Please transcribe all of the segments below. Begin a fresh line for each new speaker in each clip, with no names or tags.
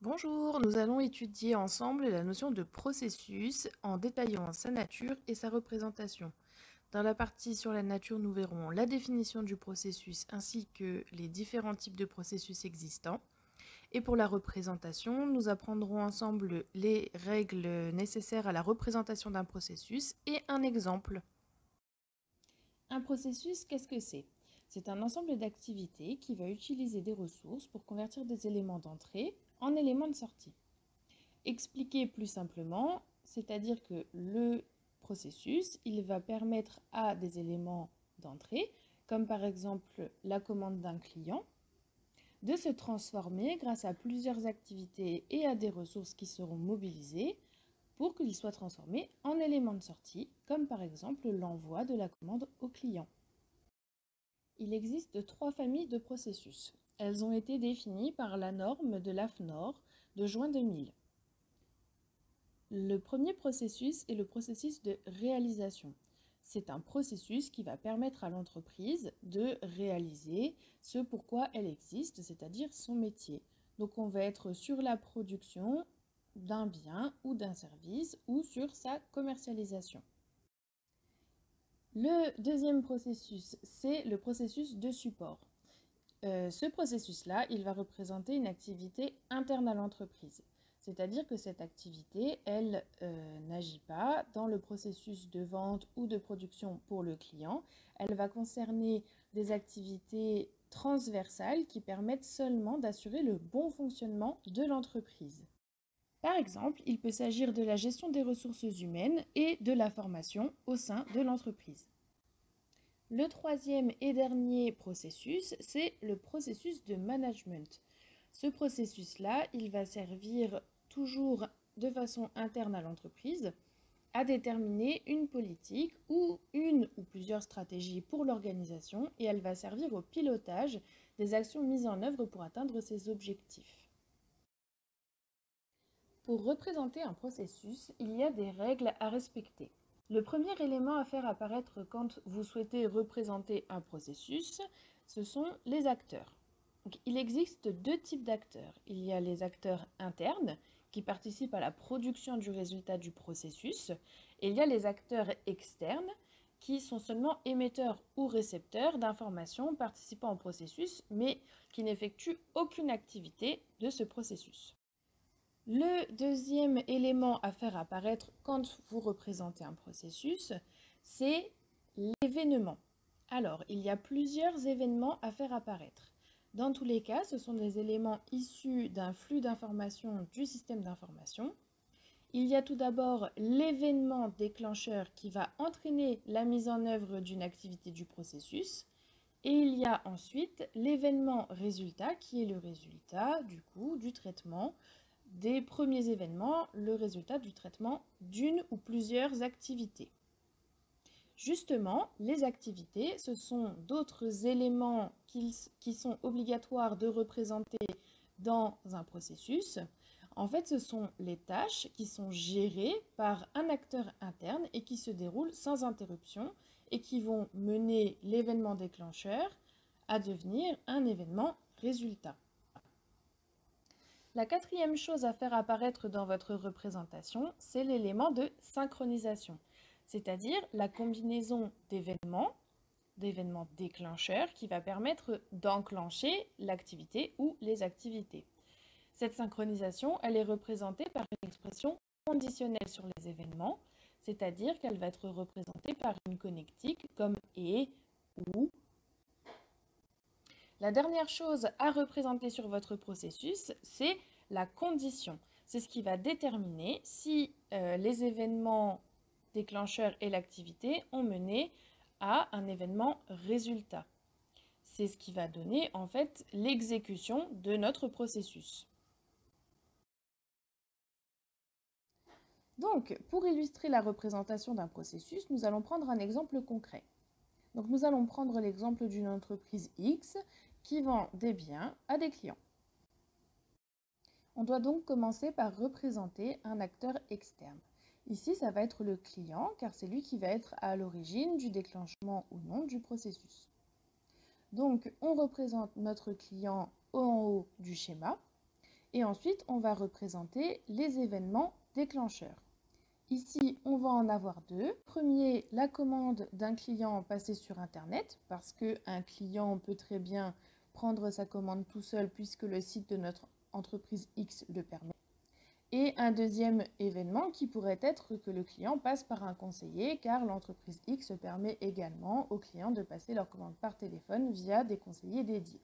Bonjour, nous allons étudier ensemble la notion de processus en détaillant sa nature et sa représentation. Dans la partie sur la nature, nous verrons la définition du processus ainsi que les différents types de processus existants. Et pour la représentation, nous apprendrons ensemble les règles nécessaires à la représentation d'un processus et un exemple. Un processus, qu'est-ce que c'est? C'est un ensemble d'activités qui va utiliser des ressources pour convertir des éléments d'entrée en éléments de sortie. Expliquer plus simplement, c'est-à-dire que le processus, il va permettre à des éléments d'entrée, comme par exemple la commande d'un client, de se transformer grâce à plusieurs activités et à des ressources qui seront mobilisées pour qu'ils soient transformés en éléments de sortie, comme par exemple l'envoi de la commande au client. Il existe 3 familles de processus. Elles ont été définies par la norme de l'AFNOR de juin 2000. Le premier processus est le processus de réalisation. C'est un processus qui va permettre à l'entreprise de réaliser ce pourquoi elle existe, c'est-à-dire son métier. Donc on va être sur la production d'un bien ou d'un service ou sur sa commercialisation. Le deuxième processus, c'est le processus de support. Ce processus-là, il va représenter une activité interne à l'entreprise. C'est-à-dire que cette activité, elle n'agit pas dans le processus de vente ou de production pour le client. Elle va concerner des activités transversales qui permettent seulement d'assurer le bon fonctionnement de l'entreprise. Par exemple, il peut s'agir de la gestion des ressources humaines et de la formation au sein de l'entreprise. Le troisième et dernier processus, c'est le processus de management. Ce processus-là, il va servir toujours de façon interne à l'entreprise à déterminer une politique ou une ou plusieurs stratégies pour l'organisation et elle va servir au pilotage des actions mises en œuvre pour atteindre ces objectifs. Pour représenter un processus, il y a des règles à respecter. Le premier élément à faire apparaître quand vous souhaitez représenter un processus, ce sont les acteurs. Donc, il existe 2 types d'acteurs. Il y a les acteurs internes qui participent à la production du résultat du processus et il y a les acteurs externes qui sont seulement émetteurs ou récepteurs d'informations participant au processus mais qui n'effectuent aucune activité de ce processus. Le deuxième élément à faire apparaître quand vous représentez un processus, c'est l'événement. Alors, il y a plusieurs événements à faire apparaître. Dans tous les cas, ce sont des éléments issus d'un flux d'informations du système d'information. Il y a tout d'abord l'événement déclencheur qui va entraîner la mise en œuvre d'une activité du processus. Et il y a ensuite l'événement résultat qui est le résultat du traitement des premiers événements, le résultat du traitement d'une ou plusieurs activités. Justement, les activités, ce sont d'autres éléments qui sont obligatoires de représenter dans un processus. En fait, ce sont les tâches qui sont gérées par un acteur interne et qui se déroulent sans interruption et qui vont mener l'événement déclencheur à devenir un événement résultat. La quatrième chose à faire apparaître dans votre représentation, c'est l'élément de synchronisation, c'est-à-dire la combinaison d'événements déclencheurs qui va permettre d'enclencher l'activité ou les activités. Cette synchronisation, elle est représentée par une expression conditionnelle sur les événements, c'est-à-dire qu'elle va être représentée par une connectique comme et, ou. La dernière chose à représenter sur votre processus, c'est la condition. C'est ce qui va déterminer si les événements déclencheurs et l'activité ont mené à un événement résultat. C'est ce qui va donner en fait l'exécution de notre processus. Donc, pour illustrer la représentation d'un processus, nous allons prendre un exemple concret. Donc, nous allons prendre l'exemple d'une entreprise X qui vend des biens à des clients. On doit donc commencer par représenter un acteur externe. Ici, ça va être le client, car c'est lui qui va être à l'origine du déclenchement ou non du processus. Donc, on représente notre client en haut du schéma. Et ensuite, on va représenter les événements déclencheurs. Ici, on va en avoir deux. Premier, la commande d'un client passée sur Internet, parce qu'un client peut très bien prendre sa commande tout seul puisque le site de notre entreprise X le permet. Et un deuxième événement qui pourrait être que le client passe par un conseiller, car l'entreprise X permet également aux clients de passer leur commande par téléphone via des conseillers dédiés.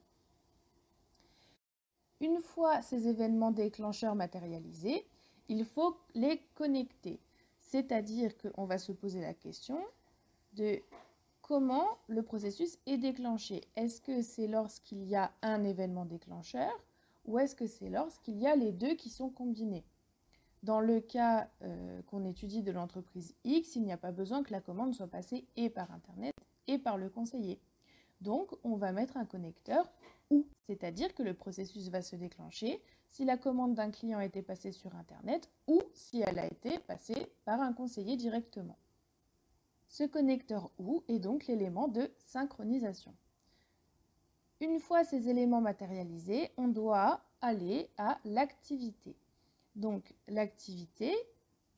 Une fois ces événements déclencheurs matérialisés, il faut les connecter. C'est-à-dire qu'on va se poser la question de comment le processus est déclenché. Est-ce que c'est lorsqu'il y a un événement déclencheur ou est-ce que c'est lorsqu'il y a les deux qui sont combinés? Dans le cas qu'on étudie de l'entreprise X, il n'y a pas besoin que la commande soit passée et par Internet et par le conseiller. Donc, on va mettre un connecteur ou, c'est-à-dire que le processus va se déclencher si la commande d'un client a été passée sur Internet ou si elle a été passée par un conseiller directement. Ce connecteur OU est donc l'élément de synchronisation. Une fois ces éléments matérialisés, on doit aller à l'activité. Donc, l'activité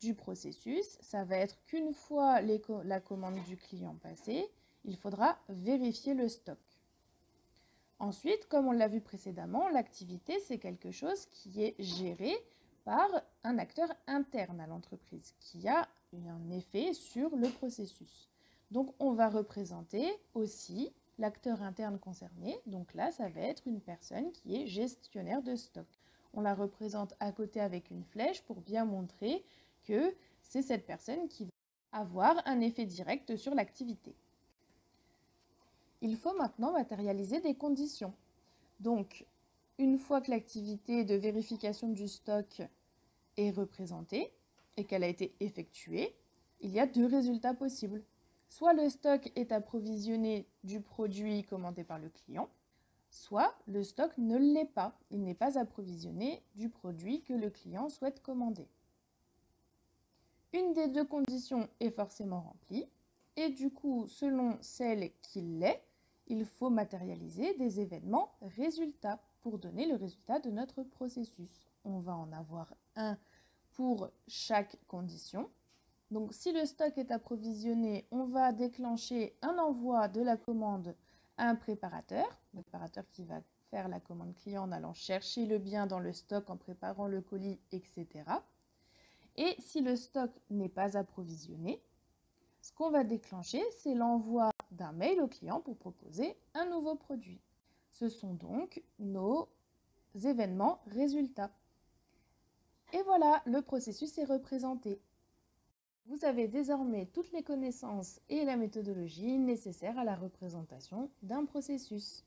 du processus, ça va être qu'une fois la commande du client passée, il faudra vérifier le stock. Ensuite, comme on l'a vu précédemment, l'activité, c'est quelque chose qui est géré par un acteur interne à l'entreprise, qui a un effet sur le processus. Donc, on va représenter aussi l'acteur interne concerné. Donc là, ça va être une personne qui est gestionnaire de stock. On la représente à côté avec une flèche pour bien montrer que c'est cette personne qui va avoir un effet direct sur l'activité. Il faut maintenant matérialiser des conditions. Donc, une fois que l'activité de vérification du stock est représentée et qu'elle a été effectuée, il y a deux résultats possibles. Soit le stock est approvisionné du produit commandé par le client, soit le stock ne l'est pas, il n'est pas approvisionné du produit que le client souhaite commander. Une des deux conditions est forcément remplie, et du coup, selon celle qui l'est, il faut matérialiser des événements résultats pour donner le résultat de notre processus. On va en avoir un pour chaque condition. Donc, si le stock est approvisionné, on va déclencher un envoi de la commande à un préparateur, le préparateur qui va faire la commande client en allant chercher le bien dans le stock, en préparant le colis, etc. Et si le stock n'est pas approvisionné, ce qu'on va déclencher, c'est l'envoi d'un mail au client pour proposer un nouveau produit. Ce sont donc nos événements résultats. Et voilà, le processus est représenté. Vous avez désormais toutes les connaissances et la méthodologie nécessaires à la représentation d'un processus.